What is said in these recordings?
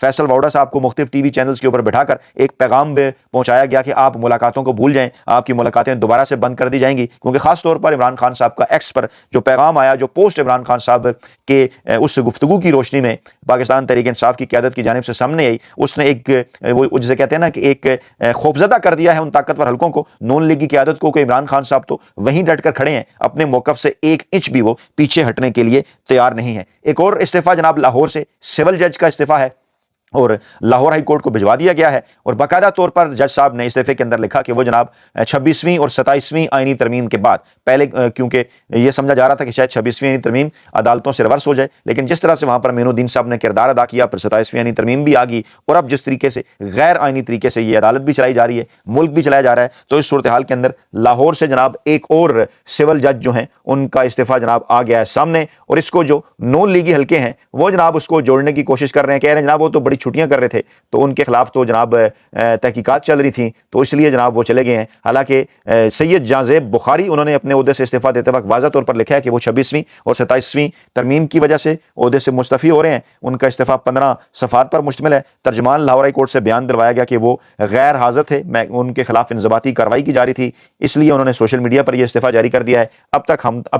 Faisal Voda صاحب کو مختلف ٹی وی چینلز کے اوپر بٹھا کر ایک پیغام پہنچایا گیا کہ آپ ملاقاتوں کو بھول جائیں, آپ کی ملاقاتیں دوبارہ سے بند کر دی جائیں گی, کیونکہ خاص طور پر عمران خان صاحب کا ایکس پر جو پیغام آیا, جو پوسٹ عمران خان صاحب کے اس گفتگو کی روشنی میں پاکستان تحریک انصاف کی قیادت کی جانب سے سامنے آئی, اس نے ایک وہ جسے کہتے ہیں نا کہ ایک خوفزدہ کر دیا ہے ان طاقتور حلقوں کو, نون لیگ کی قیادت کو, کہ عمران خان صاحب تو وہیں ڈٹ کر کھڑے ہیں, اپنے موقف سے ایک انچ بھی وہ پیچھے ہٹنے کے لیے تیار نہیں ہے. ایک اور استعفیٰ جناب لاہور سے سول جج کا استعفیٰ ہے اور لاہور ہائی کورٹ کو بھجوا دیا گیا ہے, اور باقاعدہ طور پر جج صاحب نے استعفے کے اندر لکھا کہ وہ جناب 26ویں اور 27ویں آئینی ترمیم کے بعد, پہلے کیونکہ یہ سمجھا جا رہا تھا کہ شاید 26ویں آئینی ترمیم عدالتوں سے ریورس ہو جائے, لیکن جس طرح سے وہاں پر مین الدین صاحب نے کردار ادا کیا, پھر 27ویں آئینی ترمیم بھی آ گئی, اور اب جس طریقے سے غیر آئینی طریقے سے یہ عدالت بھی چلائی جا رہی ہے, ملک بھی چلایا جا رہا ہے, تو اس صورتحال کے اندر لاہور سے جناب ایک اور سول جج جو ہیں ان کا استعفیٰ جناب آ گیا ہے سامنے, اور اس کو جو نون لیگی حلقے ہیں وہ جناب اس کو جوڑنے کی کوشش کر رہے ہیں, کہہ رہے ہیں جناب وہ تو بڑی چھٹیاں کر رہے تھے تو ان کے خلاف تو جناب تحقیقات چل رہی تھیں, تو اس لیے جناب وہ چلے گئے ہیں. حالانکہ سید جہاں بخاری انہوں نے اپنے عہدے سے استعفیٰ دیتے وقت واضح طور پر لکھا ہے کہ وہ 26ویں اور 27ویں ترمیم کی وجہ سے عہدے سے مستعفی ہو رہے ہیں. ان کا استعفیٰ 15 صفحات پر مشتمل ہے. ترجمان لاہور ہائی کورٹ سے بیان دلوایا گیا کہ وہ غیر حاضر تھے, ان کے خلاف انضباطی کارروائی کی جا رہی تھی, اس لیے انہوں نے سوشل میڈیا پر یہ استعفیٰ جاری کر دیا ہے. اب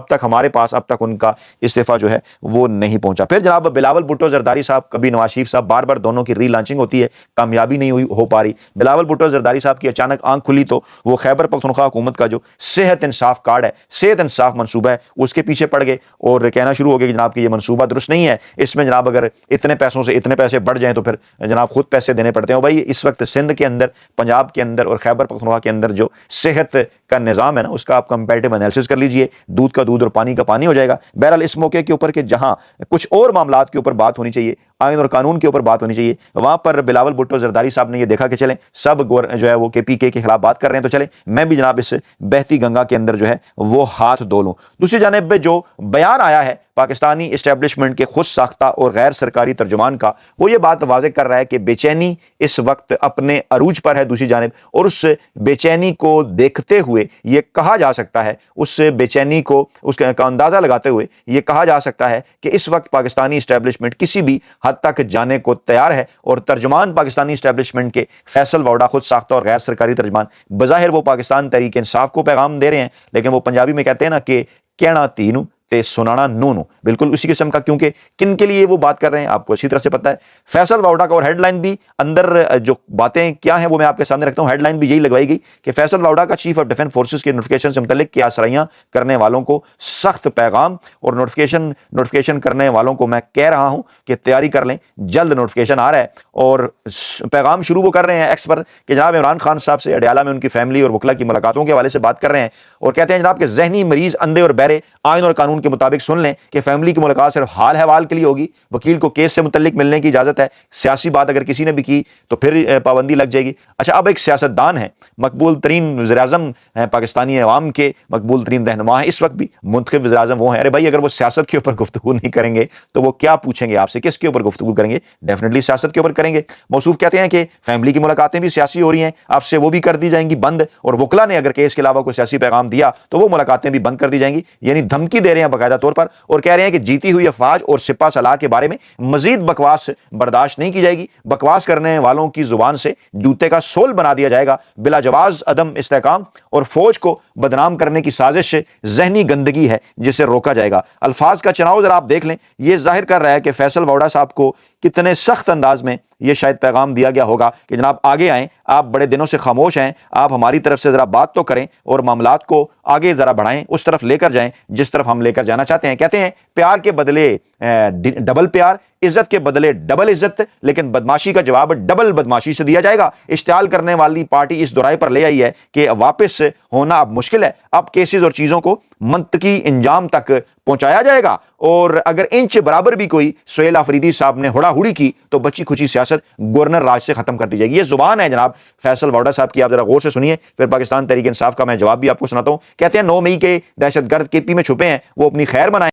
تک ہمارے پاس اب تک ان کا استعفیٰ جو ہے وہ نہیں پہنچا. پھر جناب بلاول بھٹو زرداری صاحب, کبھی نواز شریف صاحب, بار بار دونوں کی ری لانچنگ ہوتی ہے, کامیابی نہیں ہو پا رہی. بلاول بھٹو زرداری صاحب کی اچانک آنکھ کھلی تو وہ خیبر پختونخوا حکومت کا جو صحت انصاف کارڈ ہے, صحت انصاف منصوبہ ہے, اس کے پیچھے پڑ گئے اور کہنا شروع ہو گیا کہ جناب کہ یہ منصوبہ درست نہیں ہے, اس میں جناب اگر اتنے پیسوں سے اتنے پیسے بڑھ جائیں تو پھر جناب خود پیسے دینے پڑتے ہیں. بھائی اس وقت سندھ کے اندر, پنجاب کے اندر اور خیبر پختونخوا کے اندر جو صحت کا نظام ہے نا, اس کا آپ کمپیریٹیو انالیسس کر لیجئے, دودھ کا دودھ اور پانی کا پانی ہو جائے گا. بہرحال اس موقع کے اوپر کہ جہاں کچھ اور معاملات کے اوپر بات ہونی چاہیے, آئین اور قانون کے اوپر بات ہونی چاہیے, وہاں پر بلاول بھٹو زرداری صاحب نے یہ دیکھا کہ چلیں سب جو ہے وہ پی کے خلاف بات کر رہے ہیں, تو چلیں میں بھی جناب اس بہتی گنگا کے اندر جو ہے وہ ہاتھ دھو لوں. دوسری جانب پہ جو بیان آیا ہے پاکستانی اسٹیبلشمنٹ کے خود ساختہ اور غیر سرکاری ترجمان کا, وہ یہ بات واضح کر رہا ہے کہ بے چینی اس وقت اپنے عروج پر ہے دوسری جانب, اور اس بے چینی کو دیکھتے ہوئے یہ کہا جا سکتا ہے, اس بے چینی کو اس کا اندازہ لگاتے ہوئے یہ کہا جا سکتا ہے کہ اس وقت پاکستانی اسٹیبلشمنٹ کسی بھی حد تک جانے کو تیار ہے. اور ترجمان پاکستانی اسٹیبلشمنٹ کے فیصل ووڈا, خود ساختہ اور غیر سرکاری ترجمان, بظاہر وہ پاکستان تحریک انصاف کو پیغام دے رہے ہیں, لیکن وہ پنجابی میں کہتے ہیں نا کہ کہنا تینوں تے سنانا نونو, بالکل اسی قسم کا. کیونکہ کن کے لیے وہ بات کر رہے ہیں آپ کو اچھی طرح سے پتہ ہے. فیصل ووڈا کا اور ہیڈ لائن بھی اندر جو باتیں کیا ہیں وہ میں آپ کے سامنے رکھتا ہوں. ہیڈ لائن بھی یہی لگوائی گئی کہ فیصل ووڈا کا چیف آف ڈیفنس فورسز کے نوٹیفیکیشن سے متعلق کیا سرائیاں کرنے والوں کو سخت پیغام, اور نوٹیفیکیشن کرنے والوں کو میں کہہ رہا ہوں کہ تیاری کر لیں, جلد نوٹیفیکیشن آ رہا ہے. اور پیغام شروع وہ کر رہے ہیں ایکس پر کہ جناب عمران خان صاحب سے اڈیالہ میں ان کی فیملی اور وکلا کی ملاقاتوں کے حوالے سے بات کر رہے ہیں, اور کہتے ہیں جناب کہ ذہنی مریض, اندھے اور بہرے آئین اور قانون کے مطابق سن لیں کہ فیملی کی ملاقات صرف حال حوال کے لیے ہوگی, وکیل کو کیس سے متعلق ملنے کی اجازت ہے, سیاسی بات اگر کسی نے بھی کی تو پھر پابندی لگ جائے گی. اچھا, اب ایک سیاستدان ہے, مقبول ترین وزیر اعظم ہیں, پاکستانی عوام کے مقبول ترین رہنما ہیں, اس وقت بھی منتخب وزیر اعظم وہ ہیں. ارے بھائی اگر وہ سیاست کے اوپر گفتگو نہیں کریں گے تو وہ کیا پوچھیں گے آپ سے, کس کے اوپر گفتگو کریں گے؟ ڈیفینیٹلی سیاست کے اوپر کریں گے. موصوف کہتے ہیں کہ فیملی کی ملاقاتیں بھی سیاسی ہو رہی ہیں, آپ سے وہ بھی کر دی جائیں گی بند, اور وکلا نے اگر کیس کے علاوہ کوئی سیاسی پیغام دیا تو وہ ملاقاتیں بھی بند کر دی جائیں گی. یعنی دھمکی دے رہے ہیں باقاعدہ طور پر, اور کہہ رہے ہیں کہ جیتی ہوئی افواج اور سپہ سالار کے بارے میں مزید بکواس برداشت نہیں کی جائے گی. بکواس کرنے والوں کی زبان سے جوتے کا سول بنا دیا جائے گا. بلا جواز عدم استحکام اور فوج کو بدنام کرنے کی سازش ذہنی گندگی ہے جسے روکا جائے گا. الفاظ کا چناؤ ذرا آپ دیکھ لیں, یہ ظاہر کر رہا ہے کہ فیصل ووڈا صاحب کو کتنے سخت انداز میں یہ شاید پیغام دیا گیا ہوگا کہ جناب آگے آئیں, آپ بڑے دنوں سے خاموش ہیں, آپ ہماری طرف سے ذرا بات تو کریں اور معاملات کو آگے ذرا بڑھائیں, اس طرف لے کر جائیں جس طرف ہم لے کر جانا چاہتے ہیں. کہتے ہیں پیار کے بدلے ڈبل پیار, عزت کے بدلے ڈبل عزت, لیکن بدماشی کا جواب ڈبل بدماشی سے دیا جائے گا. اشتعال کرنے والی پارٹی اس دورائے پر لے آئی ہے کہ واپس ہونا اب مشکل ہے, اب کیسز اور چیزوں کو منطقی انجام تک پہنچایا جائے گا, اور اگر انچ برابر بھی کوئی سہیل آفریدی صاحب نے ہڑا ہڑی کی تو بچی کھچی سیاست گورنر راج سے ختم کر دی جائے گی. یہ زبان ہے جناب فیصل ووڈا صاحب کی, آپ ذرا غور سے سنیے, پھر پاکستان تحریک انصاف کا میں جواب بھی آپ کو سناتا ہوں. کہتے ہیں 9 مئی کے دہشت گرد کے پی میں چھپے ہیں, وہ اپنی خیر بنائیں.